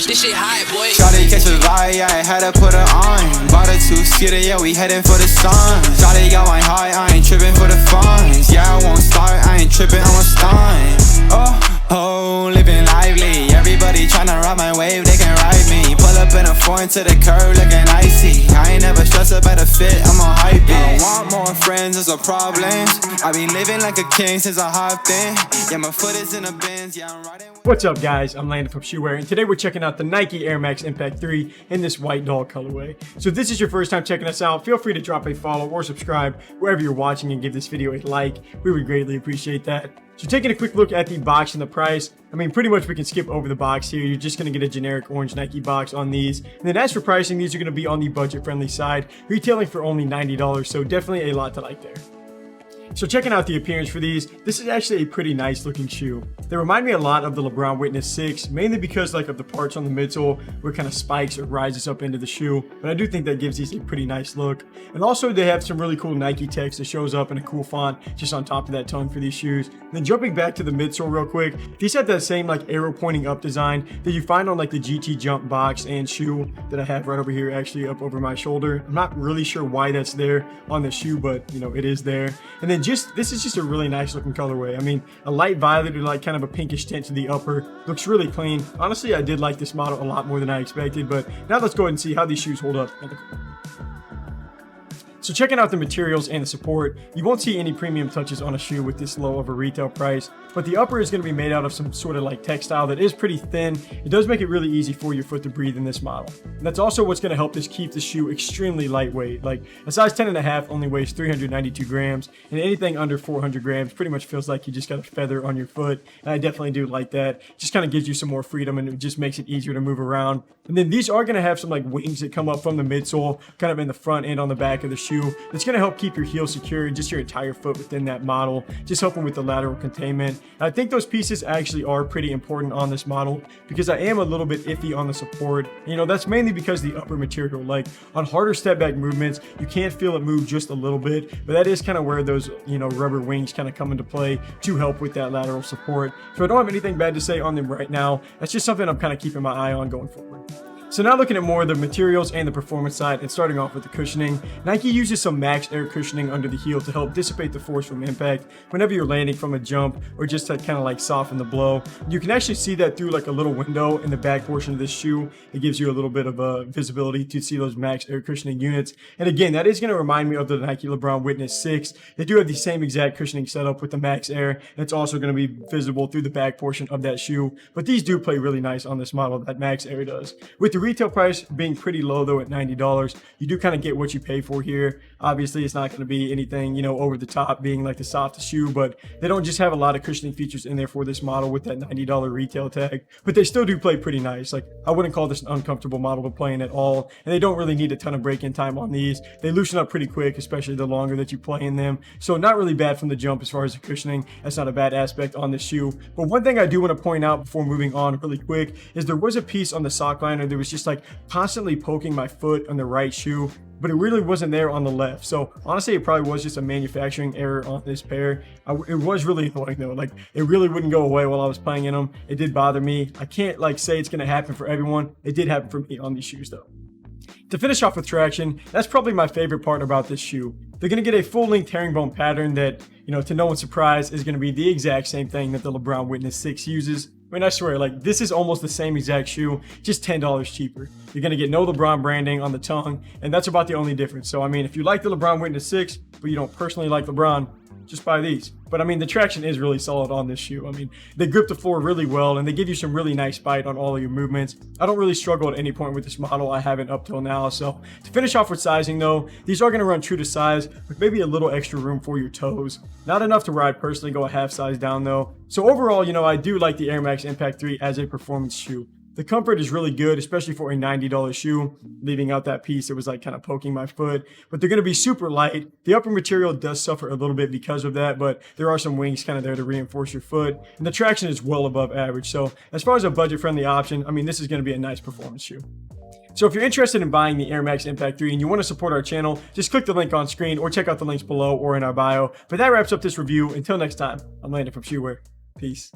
fresh, this shit hot, boy. Shawty catch a vibe, yeah, I had to put her on. Bought a two-seater, yeah, we heading for the sun. Shawty got my heart, I ain't tripping for the funds. Yeah, I won't start, I ain't tripping, I'm a stun. Oh, living lively. Everybody tryna ride my wave, they can ride me. Pull up in a foreign to the curb, looking icy. I ain't never stressed about the fit, I'm on hype. I want more friends, there's a problem. I been living like a king since I hopped in. Yeah, my foot is in the bins, yeah, I'm riding. What's up, guys? I'm Landon from Shoeware, and today we're checking out the Nike Air Max Impact 3 in this white dog colorway. So if this is your first time checking us out, feel free to drop a follow or subscribe wherever you're watching and give this video a like. We would greatly appreciate that. So taking a quick look at the box and the price, I mean, pretty much we can skip over the box here. You're just going to get a generic orange Nike box on these. And then as for pricing, these are going to be on the budget-friendly side, retailing for only $90, so definitely a lot to like there. So checking out the appearance for these, this is actually a pretty nice looking shoe. They remind me a lot of the LeBron Witness 6, mainly because of the parts on the midsole where it kind of spikes or rises up into the shoe. But I do think that gives these a pretty nice look. And also they have some really cool Nike text that shows up in a cool font just on top of that tongue for these shoes. And then jumping back to the midsole real quick, these have that same arrow pointing up design that you find on the GT Jump box and shoe that I have right over here, actually up over my shoulder. I'm not really sure why that's there on the shoe, but it is there. And then this is just a really nice looking colorway. I mean, a light violet or kind of a pinkish tint to the upper. Looks really clean. Honestly, I did like this model a lot more than I expected, but now let's go ahead and see how these shoes hold up. So checking out the materials and the support, you won't see any premium touches on a shoe with this low of a retail price, but the upper is going to be made out of some sort of textile that is pretty thin. It does make it really easy for your foot to breathe in this model. And that's also what's going to help this keep the shoe extremely lightweight. A size 10.5 only weighs 392 grams, and anything under 400 grams pretty much feels like you just got a feather on your foot. And I definitely do like that. It just kind of gives you some more freedom, and it just makes it easier to move around. And then these are going to have some wings that come up from the midsole, kind of in the front and on the back of the shoe. It's going to help keep your heel secure and just your entire foot within that model, just helping with the lateral containment. And I think those pieces actually are pretty important on this model because I am a little bit iffy on the support. That's mainly because the upper material, on harder step back movements, you can't feel it move just a little bit, but that is kind of where those, rubber wings kind of come into play to help with that lateral support. So I don't have anything bad to say on them right now. That's just something I'm kind of keeping my eye on going forward. So now looking at more of the materials and the performance side, and starting off with the cushioning, Nike uses some max air cushioning under the heel to help dissipate the force from impact whenever you're landing from a jump, or just to kind of soften the blow. You can actually see that through a little window in the back portion of this shoe. It gives you a little bit of visibility to see those max air cushioning units. And again, that is going to remind me of the Nike LeBron Witness 6. They do have the same exact cushioning setup with the max air, and it's also going to be visible through the back portion of that shoe. But these do play really nice on this model, that max air does. With the retail price being pretty low though at $90, you do kind of get what you pay for here. Obviously it's not going to be anything over the top, being the softest shoe, but they don't just have a lot of cushioning features in there for this model with that $90 retail tag, but they still do play pretty nice. I wouldn't call this an uncomfortable model to play in at all, and they don't really need a ton of break-in time on these. They loosen up pretty quick, especially the longer that you play in them, so not really bad from the jump as far as the cushioning. That's not a bad aspect on this shoe. But one thing I do want to point out before moving on really quick is there was a piece on the sock liner that was just constantly poking my foot on the right shoe, but it really wasn't there on the left. So honestly, it probably was just a manufacturing error on this pair. It was really annoying though. It really wouldn't go away while I was playing in them. It did bother me. I can't say it's going to happen for everyone. It did happen for me on these shoes though. To finish off with traction, that's probably my favorite part about this shoe. They're going to get a full-length herringbone pattern that, to no one's surprise, is going to be the exact same thing that the LeBron Witness 6 uses. I mean, I swear, this is almost the same exact shoe, just $10 cheaper. You're going to get no LeBron branding on the tongue, and that's about the only difference. So, I mean, if you like the LeBron Witness 6, but you don't personally like LeBron, just buy these. But I mean, the traction is really solid on this shoe. I mean, they grip the floor really well, and they give you some really nice bite on all of your movements. I don't really struggle at any point with this model. I haven't up till now. So to finish off with sizing though, these are going to run true to size with maybe a little extra room for your toes. Not enough to where I'd personally go a half size down though. So overall, I do like the Air Max Impact 3 as a performance shoe. The comfort is really good, especially for a $90 shoe, leaving out that piece that was kind of poking my foot. But they're going to be super light. The upper material does suffer a little bit because of that, but there are some wings kind of there to reinforce your foot. And the traction is well above average. So as far as a budget-friendly option, I mean, this is going to be a nice performance shoe. So if you're interested in buying the Air Max Impact 3 and you want to support our channel, just click the link on screen or check out the links below or in our bio. But that wraps up this review. Until next time, I'm Landon from Shoeware. Peace.